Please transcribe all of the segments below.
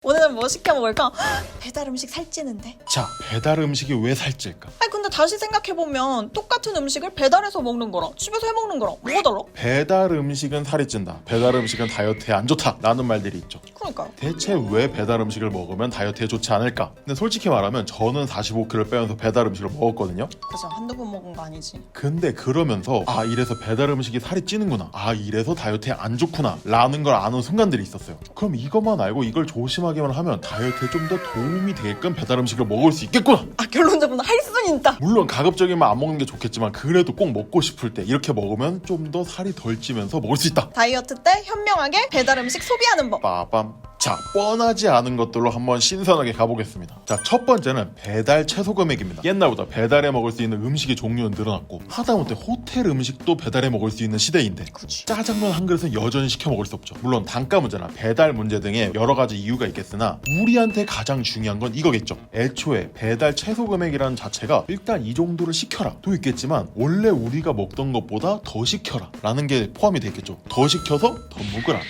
오늘은 뭐 시켜 먹을까? 배달 음식 살찌는데? 자, 배달 음식이 왜 살찔까? 아니 근데 다시 생각해보면 똑같은 음식을 배달해서 먹는 거랑 집에서 해먹는 거랑 뭐가 달라? 배달 음식은 살이 찐다, 배달 음식은 다이어트에 안 좋다 라는 말들이 있죠. 그러니까요. 대체 왜 배달 음식을 먹으면 다이어트에 좋지 않을까? 근데 솔직히 말하면 저는 45kg를 빼면서 배달 음식을 먹었거든요. 그죠, 한두 번 먹은 거 아니지. 근데 그러면서 아, 이래서 배달 음식이 살이 찌는구나, 아, 이래서 다이어트에 안 좋구나 라는 걸 아는 순간들이 있었어요. 그럼 이것만 알고 이걸 조심하기만 하면 다이어트에 좀 더 도움이 되게끔 배달 음식을 먹을 수 있겠구나. 아, 결론적으로 할 수는 있다. 물론 가급적이면 안 먹는 게 좋겠지만 그래도 꼭 먹고 싶을 때 이렇게 먹으면 좀 더 살이 덜 찌면서 먹을 수 있다. 다이어트 때 현명하게 배달 음식 소비하는 법. 빠밤. 자, 뻔하지 않은 것들로 한번 신선하게 가보겠습니다. 자, 첫 번째는 배달 최소 금액입니다. 옛날보다 배달해 먹을 수 있는 음식의 종류는 늘어났고 하다못해 호텔 음식도 배달해 먹을 수 있는 시대인데 그치. 짜장면 한 그릇은 여전히 시켜 먹을 수 없죠. 물론 단가 문제나 배달 문제 등의 여러 가지 이유가 있겠으나 우리한테 가장 중요한 건 이거겠죠. 애초에 배달 최소 금액이라는 자체가 일단 이 정도를 시켜라 도 있겠지만 원래 우리가 먹던 것보다 더 시켜라 라는 게 포함이 돼 있겠죠. 더 시켜서 더 먹으라.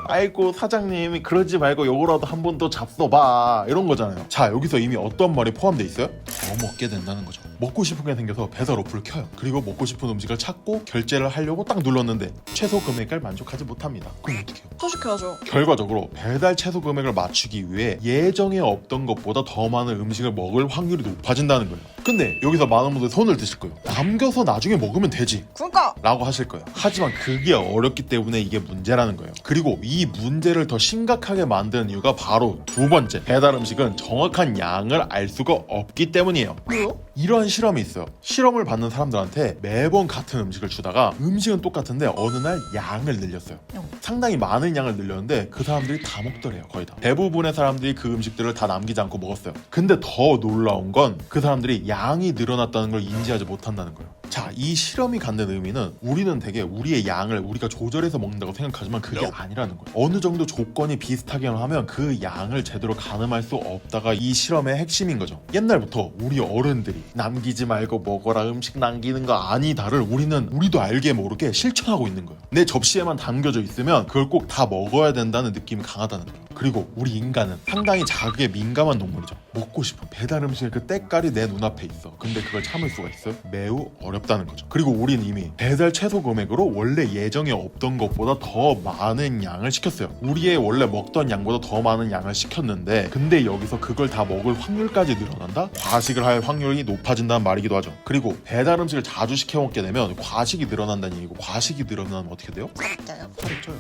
아이고 사장님이 그러지 말고 요거라도 한 번 더 잡숴봐 이런 거잖아요. 자, 여기서 이미 어떤 말이 포함돼 있어요? 더 먹게 된다는 거죠. 먹고 싶은 게 생겨서 배달 어플을 켜요. 그리고 먹고 싶은 음식을 찾고 결제를 하려고 딱 눌렀는데 최소 금액을 만족하지 못합니다. 그럼 어떻게 해요? 또 시켜야죠. 결과적으로 배달 최소 금액을 맞추기 위해 예정에 없던 것보다 더 많은 음식을 먹을 확률이 높아진다는 거예요. 근데 여기서 많은 분들이 손을 드실 거예요. 남겨서 나중에 먹으면 되지 그러니까 라고 하실 거예요. 하지만 그게 어렵기 때문에 이게 문제라는 거예요. 그리고 이 문제를 더 심각하게 만드는 이유가 바로 두 번째, 배달 음식은 정확한 양을 알 수가 없기 때문이에요. 뭐요? 이러한 실험이 있어요. 실험을 받는 사람들한테 매번 같은 음식을 주다가 음식은 똑같은데 어느 날 양을 늘렸어요. 상당히 많은 양을 늘렸는데 그 사람들이 다 먹더래요. 거의 다. 대부분의 사람들이 그 음식들을 다 남기지 않고 먹었어요. 근데 더 놀라운 건 그 사람들이 양이 늘어났다는 걸 인지하지 못한다는 거예요. 자, 이 실험이 갖는 의미는 우리는 되게 우리의 양을 우리가 조절해서 먹는다고 생각하지만 그게 아니라는 거예요. 어느 정도 조건이 비슷하게만 하면 그 양을 제대로 가늠할 수 없다가 이 실험의 핵심인 거죠. 옛날부터 우리 어른들이 남기지 말고 먹어라, 음식 남기는 거 아니다를 우리도 알게 모르게 실천하고 있는 거예요. 내 접시에만 담겨져 있으면 그걸 꼭 다 먹어야 된다는 느낌이 강하다는 거예요. 그리고 우리 인간은 상당히 자극에 민감한 동물이죠. 먹고 싶은 배달 음식의 그 때깔이 내 눈앞에 있어. 근데 그걸 참을 수가 있어요? 매우 어렵다는 거죠. 그리고 우린 이미 배달 최소 금액으로 원래 예정에 없던 것보다 더 많은 양을 시켰어요. 우리의 원래 먹던 양보다 더 많은 양을 시켰는데 근데 여기서 그걸 다 먹을 확률까지 늘어난다? 과식을 할 확률이 높아진다는 말이기도 하죠. 그리고 배달 음식을 자주 시켜 먹게 되면 과식이 늘어난다는 얘기고, 과식이 늘어나면 어떻게 돼요? 진짜요? 살이 쪄요.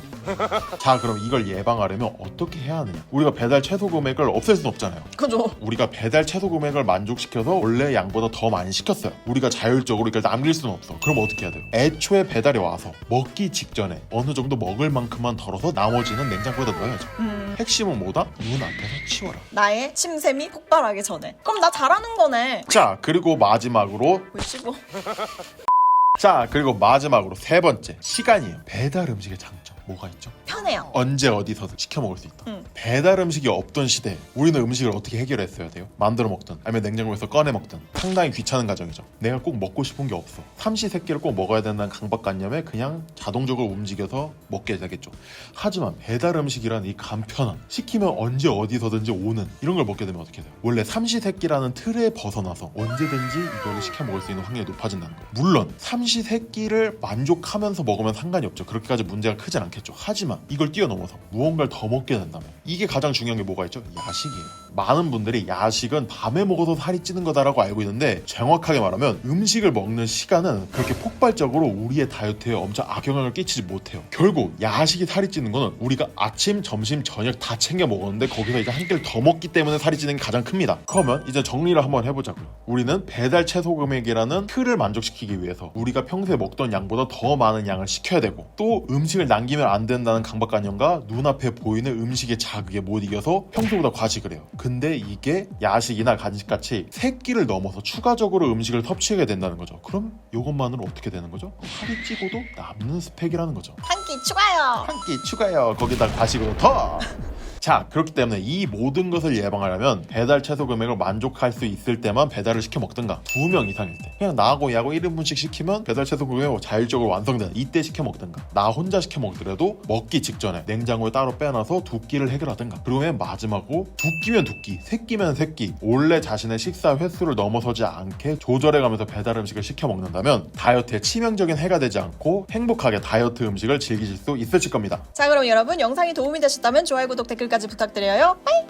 자, 그럼 이걸 예방하려면 어떻게 해야 하느냐? 우리가 배달 최소 금액을 없앨 수는 없잖아요. 그죠. 우리가 배달 최소 금액을 만족시켜서 원래 양보다 더 많이 시켰어요. 우리가 자율적으로 이걸 남길 수는 없어. 그럼 어떻게 해야 돼요? 애초에 배달이 와서 먹기 직전에 어느 정도 먹을 만큼만 덜어서 나머지는 냉장고에다 넣어야죠. 핵심은 뭐다? 눈 앞에서 치워라. 나의 침샘이 폭발하기 전에. 그럼 나 잘하는 거네. 자, 그리고 마지막으로 왜 씹어? 마지막으로 세 번째, 시간이에요. 배달 음식의 장점 뭐가 있죠? 편해요. 언제 어디서든 시켜 먹을 수 있다. 응. 배달 음식이 없던 시대에 우리는 음식을 어떻게 해결했어야 돼요? 만들어 먹든 아니면 냉장고에서 꺼내 먹든 상당히 귀찮은 과정이죠. 내가 꼭 먹고 싶은 게 없어. 삼시세끼를 꼭 먹어야 된다는 강박관념에 그냥 자동적으로 움직여서 먹게 되겠죠. 하지만 배달 음식이란 이 간편함, 시키면 언제 어디서든지 오는 이런 걸 먹게 되면 어떻게 돼요? 원래 삼시세끼라는 틀에 벗어나서 언제든지 이거를 시켜 먹을 수 있는 확률이 높아진다는 거예요. 물론 삼시세끼를 만족하면서 먹으면 상관이 없죠. 그렇게까지 문제가 크진 않겠죠. 하지만 이걸 뛰어넘어서 무언가를 더 먹게 된다면 이게 가장 중요한 게 뭐가 있죠? 야식이에요. 많은 분들이 야식은 밤에 먹어서 살이 찌는 거다라고 알고 있는데 정확하게 말하면 음식을 먹는 시간은 그렇게 폭발적으로 우리의 다이어트에 엄청 악영향을 끼치지 못해요. 결국 야식이 살이 찌는 거는 우리가 아침, 점심, 저녁 다 챙겨 먹었는데 거기서 이제 한 끼를 더 먹기 때문에 살이 찌는 게 가장 큽니다. 그러면 이제 정리를 한번 해보자고요. 우리는 배달 최소 금액이라는 틀을 만족시키기 위해서 우리가 평소에 먹던 양보다 더 많은 양을 시켜야 되고, 또 음식을 남기면 안 된다는 강박관념과 눈앞에 보이는 음식의 자극에 못 이겨서 평소보다 과식을 해요. 근데 이게 야식이나 간식같이 세 끼를 넘어서 추가적으로 음식을 섭취하게 된다는 거죠. 그럼 이것만으로 어떻게 되는 거죠? 살이 찌고도 남는 스펙이라는 거죠. 한 끼 추가요. 한 끼 추가요. 거기다 과식으로 더. 자, 그렇기 때문에 이 모든 것을 예방하려면 배달 최소 금액을 만족할 수 있을 때만 배달을 시켜 먹든가 2명 이상일 때 그냥 나하고 얘하고 1인분씩 시키면 배달 최소 금액이 자율적으로 완성되는 이때 시켜 먹든가 나 혼자 시켜 먹더라도 먹기 직전에 냉장고에 따로 빼놔서 두 끼를 해결하든가 그러면 마지막으로 두 끼면 두 끼, 세 끼면 세 끼 원래 자신의 식사 횟수를 넘어서지 않게 조절해가면서 배달 음식을 시켜 먹는다면 다이어트에 치명적인 해가 되지 않고 행복하게 다이어트 음식을 즐기실 수 있으실 겁니다. 자, 그럼 여러분 영상이 도움이 되셨다면 좋아요, 구독, 댓글까지 부탁드려요. 빠이!